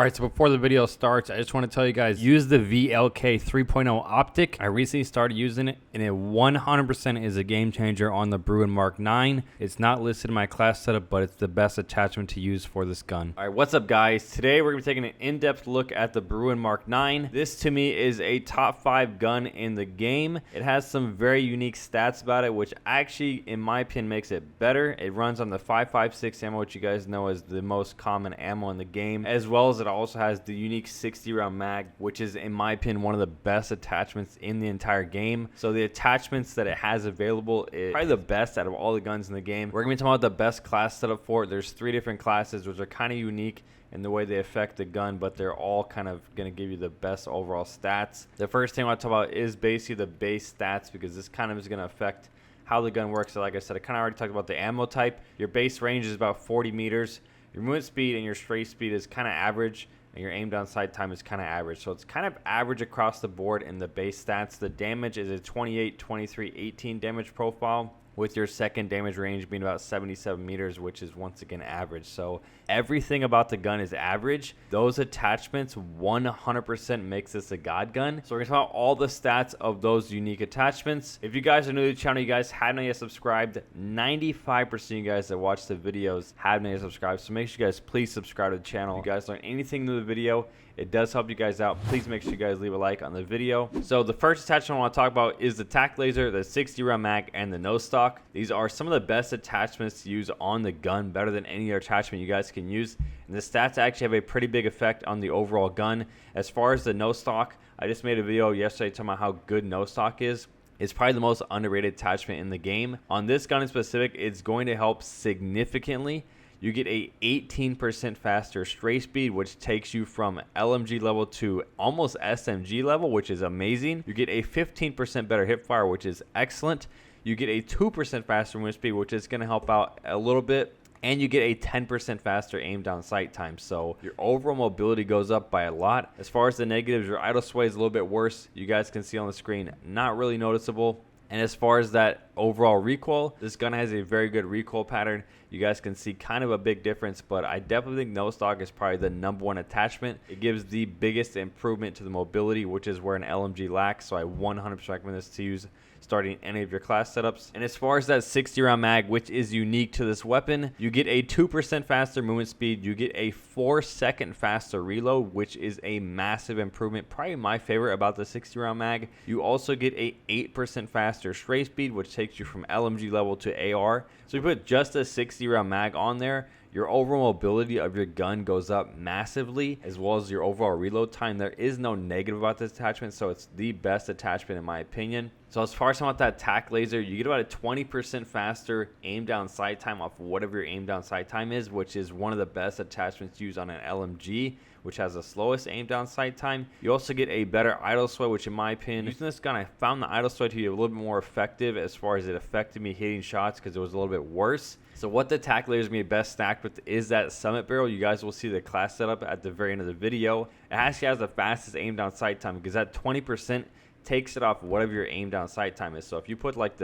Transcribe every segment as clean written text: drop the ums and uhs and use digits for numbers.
Alright, so before the video starts, I just want to tell you guys, use the VLK 3.0 optic. I recently started using it, and it 100% is a game changer on the Bruen MK9. It's not listed in my class setup, but it's the best attachment to use for this gun. Alright, what's up guys? Today we're going to be taking an in-depth look at the Bruen MK9. This to me is a top 5 gun in the game. It has some very unique stats about it, which actually, in my opinion, makes it better. It runs on the 5.56 ammo, which you guys know is the most common ammo in the game, as well as it also has the unique 60 round mag, which is in my opinion one of the best attachments in the entire game. So the attachments that it has available is probably the best out of all the guns in the game. We're gonna be talking about the best class setup for it. There's 3 different classes which are kind of unique in the way they affect the gun, but they're all kind of going to give you the best overall stats. The first thing I want to talk about is basically the base stats, because this kind of is going to affect how the gun works. So like I said, I kind of already talked about the ammo type. Your base range is about 40 meters. Your movement speed and your stray speed is kind of average, and your aim down sight time is kind of average. So it's kind of average across the board in the base stats. The damage is a 28, 23, 18 damage profile, with your second damage range being about 77 meters, which is once again average. So everything about the gun is average. Those attachments 100% makes this a god gun. So we're gonna talk about all the stats of those unique attachments. If you guys are new to the channel, you guys haven't yet subscribed, 95% of you guys that watch the videos haven't yet subscribed. So make sure you guys please subscribe to the channel. If you guys learn anything new in the video, it does help you guys out. Please make sure you guys leave a like on the video. So the first attachment I want to talk about is the Tac Laser, the 60 round mag, and the nose stock. These are some of the best attachments to use on the gun, better than any other attachment you guys can use. And the stats actually have a pretty big effect on the overall gun. As far as the nose stock, I just made a video yesterday talking about how good nose stock is. It's probably the most underrated attachment in the game. On this gun in specific, it's going to help significantly. You get a 18% faster stray speed, which takes you from LMG level to almost SMG level, which is amazing. You get a 15% better hip fire, which is excellent. You get a 2% faster movement speed, which is going to help out a little bit. And you get a 10% faster aim down sight time. So your overall mobility goes up by a lot. As far as the negatives, your idle sway is a little bit worse. You guys can see on the screen, not really noticeable. And as far as that overall recoil, this gun has a very good recoil pattern. You guys can see kind of a big difference, but I definitely think nose stock is probably the #1 attachment. It gives the biggest improvement to the mobility, which is where an LMG lacks. So I 100% recommend this to use starting any of your class setups. And as far as that 60 round mag, which is unique to this weapon, you get a 2% faster movement speed. You get a 4-second faster reload, which is a massive improvement. Probably my favorite about the 60 round mag. You also get a 8% faster stray speed, which takes you from LMG level to AR. So you put just a 60 round mag on there, your overall mobility of your gun goes up massively, as well as your overall reload time. There is no negative about this attachment, so it's the best attachment in my opinion. So as far as about that Tac Laser, you get about a 20% faster aim down sight time off whatever your aim down sight time is, which is one of the best attachments used on an LMG, which has the slowest aim down sight time. You also get a better idle sway, which in my opinion, using this gun, I found the idle sway to be a little bit more effective as far as it affected me hitting shots, because it was a little bit worse. So what the Tac Laser is going to be best stacked with is that summit barrel. You guys will see the class setup at the very end of the video. It actually has the fastest aim down sight time, because that 20% takes it off whatever your aim down sight time is. So if you put like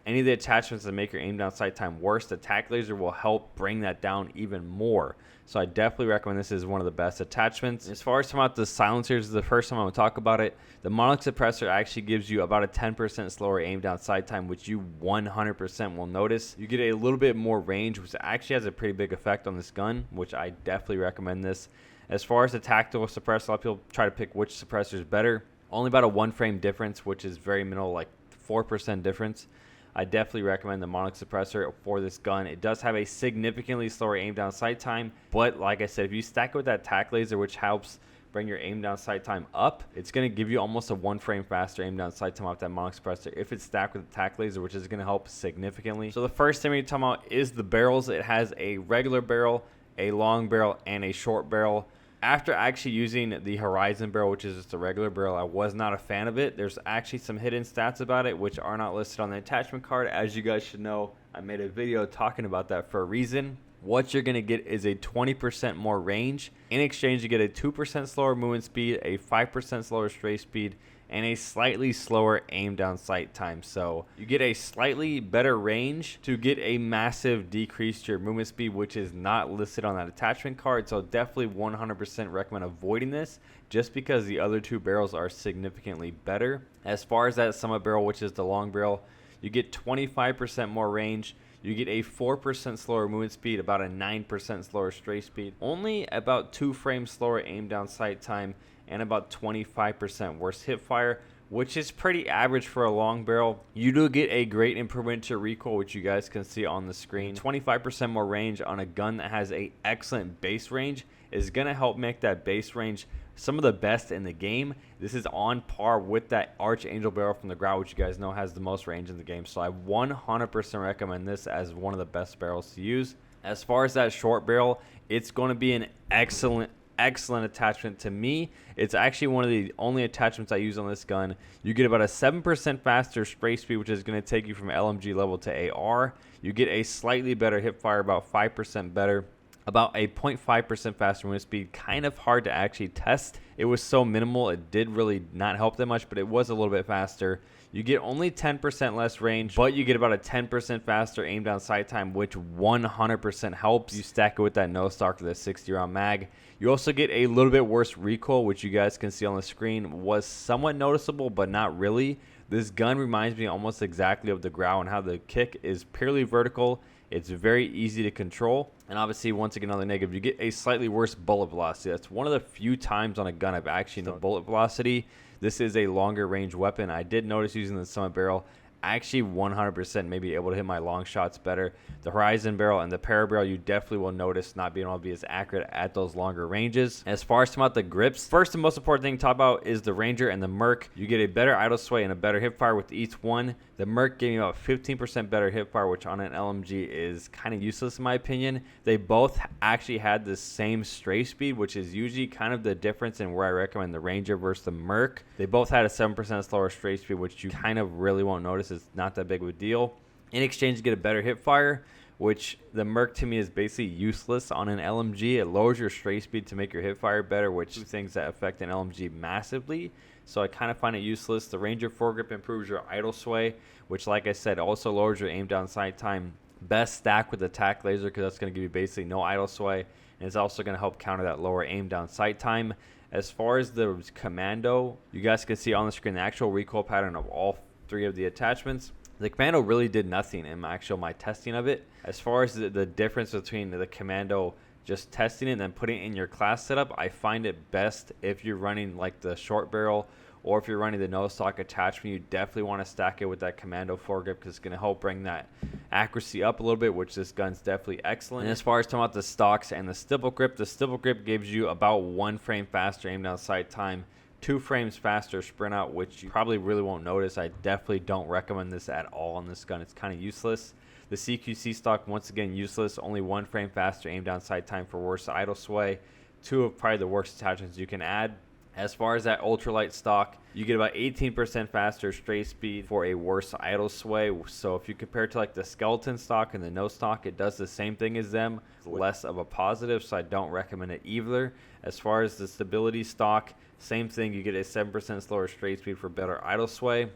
any of the attachments that make your aim down sight time worse, the Tac Laser will help bring that down even more. So I definitely recommend this as one of the best attachments. As far as about the silencers, the first time I'm going to talk about it, the monolith suppressor actually gives you about a 10% slower aim down sight time, which you 100% will notice. You get a little bit more range, which actually has a pretty big effect on this gun, which I definitely recommend this. As far as the tactical suppressor, a lot of people try to pick which suppressor is better. Only about a 1 frame difference, which is very minimal, like 4% difference. I definitely recommend the monolith suppressor for this gun. It does have a significantly slower aim down sight time, but like I said, if you stack it with that Tac Laser, which helps bring your aim down sight time up, it's going to give you almost a 1 frame faster aim down sight time off that monolith suppressor if it's stacked with the Tac Laser, which is going to help significantly. So the first thing we're talking about is the barrels. It has a regular barrel, a long barrel, and a short barrel. After actually using the Horizon barrel, which is just a regular barrel, I was not a fan of it. There's actually some hidden stats about it, which are not listed on the attachment card. As you guys should know, I made a video talking about that for a reason. what you're going to get is a 20% more range. In exchange, you get a 2% slower movement speed, a 5% slower stray speed, and a slightly slower aim down sight time. So you get a slightly better range to get a massive decrease to your movement speed, which is not listed on that attachment card. So definitely 100% recommend avoiding this, just because the other two barrels are significantly better. As far as that summit barrel, which is the long barrel, you get 25% more range. You get a 4% slower movement speed, about a 9% slower stray speed, only about 2 frames slower aim down sight time, and about 25% worse hip fire, which is pretty average for a long barrel. You do get a great improvement to recoil, which you guys can see on the screen. 25% more range on a gun that has a excellent base range is going to help make that base range some of the best in the game. This is on par with that Archangel barrel from the Grout, which you guys know has the most range in the game. So I 100% recommend this as one of the best barrels to use. As far as that short barrel, it's going to be an excellent attachment to me. It's actually one of the only attachments I use on this gun. You get about a 7% faster spray speed, which is going to take you from LMG level to AR. You get a slightly better hip fire, about 5% better. About a 0.5% faster movement speed. Kind of hard to actually test. It was so minimal, it did really not help that much, but it was a little bit faster. You get only 10% less range, but you get about a 10% faster aim down sight time, which 100% helps. You stack it with that no stock to the 60 round mag. You also get a little bit worse recoil, which you guys can see on the screen was somewhat noticeable, but not really. This gun reminds me almost exactly of the Grout, and how the kick is purely vertical. It's very easy to control. And obviously, once again, another negative, you get a slightly worse bullet velocity. That's one of the few times on a gun I've actually known bullet velocity. This is a longer range weapon. I did notice using the Summit barrel, I actually 100% may be able to hit my long shots better. The Horizon barrel and the Para barrel, you definitely will notice not being able to be as accurate at those longer ranges. As far as about the grips, first and most important thing to talk about is the Ranger and the Merc. You get a better idle sway and a better hip fire with each one. The Merc gave me about 15% better hip fire, which on an LMG is kind of useless in my opinion. They both actually had the same stray speed, which is usually kind of the difference in where I recommend the Ranger versus the Merc. They both had a 7% slower stray speed, which you kind of really won't notice. It's not that big of a deal. In exchange, you get a better hip fire, which the Merc to me is basically useless on an LMG. It lowers your stray speed to make your hip fire better, which are things that affect an LMG massively. So I kind of find it useless. The Ranger foregrip improves your idle sway, which, like I said, also lowers your aim down sight time. Best stack with the Tac Laser, because that's going to give you basically no idle sway, and it's also going to help counter that lower aim down sight time. As far as the Commando, you guys can see on the screen the actual recoil pattern of all 3 of the attachments. The Commando really did nothing in my testing of it. As far as the difference between the Commando just testing it and then putting it in your class setup, I find it best if you're running like the short barrel, or if you're running the no stock attachment. You definitely want to stack it with that Commando foregrip, because it's going to help bring that accuracy up a little bit, which this gun's definitely excellent. And as far as talking about the stocks and the stipple grip, the stipple grip gives you about 1 frame faster aim down sight time, 2 frames faster sprint out, which you probably really won't notice. I definitely don't recommend this at all on this gun. It's kind of useless. The CQC stock, once again, useless. Only 1 frame faster aim down sight time for worse idle sway. 2 of probably the worst attachments you can add. As far as that ultralight stock, you get about 18% faster straight speed for a worse idle sway. So if you compare it to like the skeleton stock and the no stock, it does the same thing as them, less of a positive, so I don't recommend it either. As far as the stability stock, same thing. You get a 7% slower straight speed for better idle sway.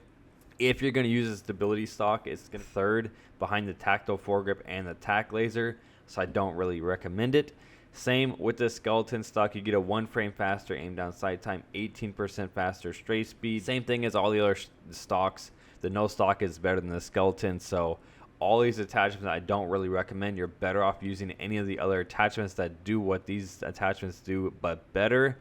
If you're going to use a stability stock, it's going to third behind the tactile foregrip and the Tac Laser, so I don't really recommend it. Same with the skeleton stock. You get a 1 frame faster aim down sight time, 18% faster stray speed. Same thing as all the other stocks. The no stock is better than the skeleton, so all these attachments I don't really recommend. You're better off using any of the other attachments that do what these attachments do, but better.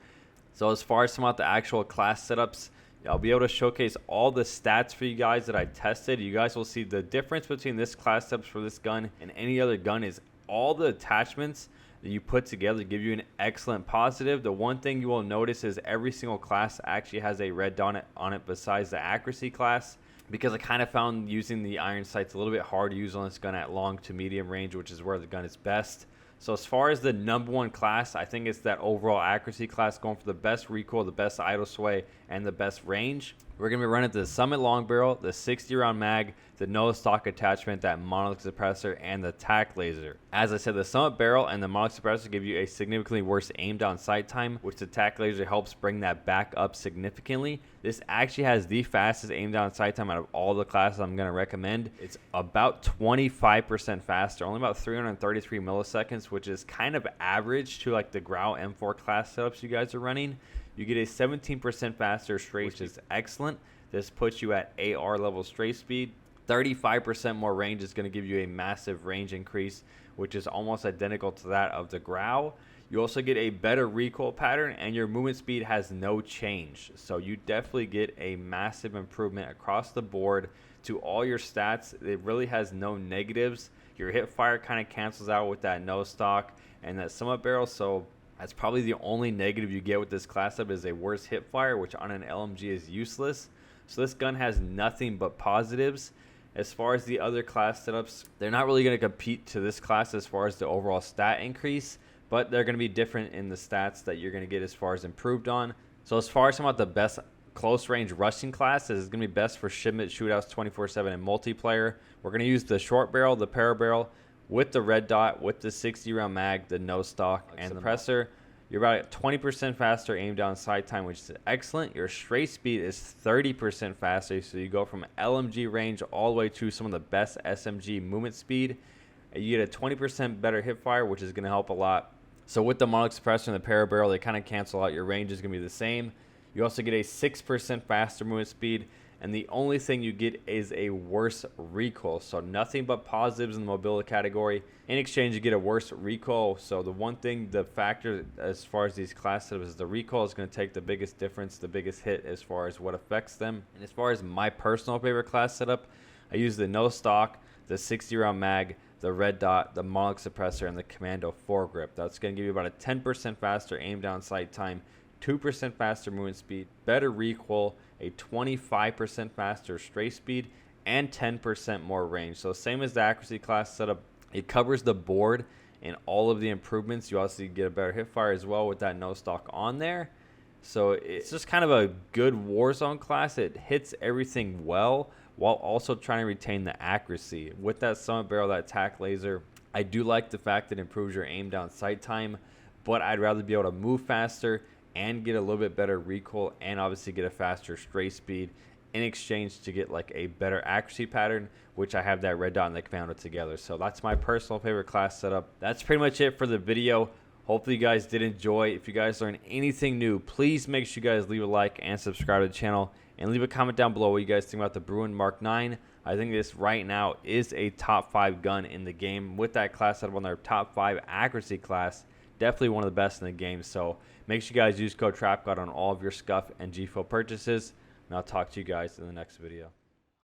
So as far as some of the actual class setups, I'll be able to showcase all the stats for you guys that I tested. You guys will see the difference between this class setups for this gun and any other gun is all the attachments that you put together give you an excellent positive. The one thing you will notice is every single class actually has a red dot on it besides the accuracy class, because I kind of found using the iron sights a little bit hard to use on this gun at long to medium range, which is where the gun is best. So as far as the number 1 class, I think it's that overall accuracy class, going for the best recoil, the best idle sway, and the best range. We're going to be running the Summit Long Barrel, the 60 round mag, the no stock attachment, that monolithic suppressor, and the Tac Laser. As I said, the Summit Barrel and the monolithic suppressor give you a significantly worse aim down sight time, which the Tac Laser helps bring that back up significantly. This actually has the fastest aim down sight time out of all the classes I'm going to recommend. It's about 25% faster, only about 333 milliseconds, which is kind of average to like the Grau M4 class setups you guys are running. You get a 17% faster straight, which is excellent. This puts you at AR level straight speed. 35% more range is going to give you a massive range increase, which is almost identical to that of the Grau. You also get a better recoil pattern, and your movement speed has no change. So you definitely get a massive improvement across the board to all your stats. It really has no negatives. Your hip fire kind of cancels out with that no stock and that Summit Barrel. So that's probably the only negative you get with this class up, is a worse hip fire, which on an LMG is useless. So this gun has nothing but positives. As far as the other class setups, they're not really going to compete to this class as far as the overall stat increase, but they're going to be different in the stats that you're going to get as far as improved on. So as far as talking about the best close range rushing classes, it's going to be best for shipment shootouts 24/7 and multiplayer. We're going to use the short barrel, the para barrel, with the red dot, with the 60 round mag, the no stock, and the suppressor. You're about 20% faster aim down sight time, which is excellent. Your straight speed is 30% faster, so you go from LMG range all the way to some of the best SMG movement speed. And you get a 20% better hip fire, which is going to help a lot. So with the monolithic suppressor and the para barrel, they kind of cancel out. Your range is going to be the same. You also get a 6% faster movement speed, and the only thing you get is a worse recoil. So nothing but positives in the mobility category. In exchange, you get a worse recoil. So the one thing, the factor as far as these class setups is the recoil is going to take the biggest difference, the biggest hit as far as what affects them. And as far as my personal favorite class setup, I use the no stock, the 60 round mag, the red dot, the monolithic suppressor, and the commando foregrip. That's going to give you about a 10% faster aim down sight time, 2% faster movement speed, better recoil, a 25% faster straight speed, and 10% more range. So same as the accuracy class setup, it covers the board in all of the improvements. You also get a better hip fire as well with that no stock on there. So it's just kind of a good Warzone class. It hits everything well while also trying to retain the accuracy. With that Summit Barrel, that Tac Laser, I do like the fact that it improves your aim down sight time, but I'd rather be able to move faster and get a little bit better recoil and obviously get a faster straight speed in exchange to get like a better accuracy pattern, which I have that red dot and the commando together. So that's my personal favorite class setup. That's pretty much it for the video. Hopefully you guys did enjoy. If you guys learned anything new, please make sure you guys leave a like and subscribe to the channel, and leave a comment down below what you guys think about the Bruen MK9. I think this right now is a top 5 gun in the game. With that class setup on their top 5 accuracy class, definitely one of the best in the game. So make sure you guys use code Trapgod on all of your scuff and GFUEL purchases, and I'll talk to you guys in the next video.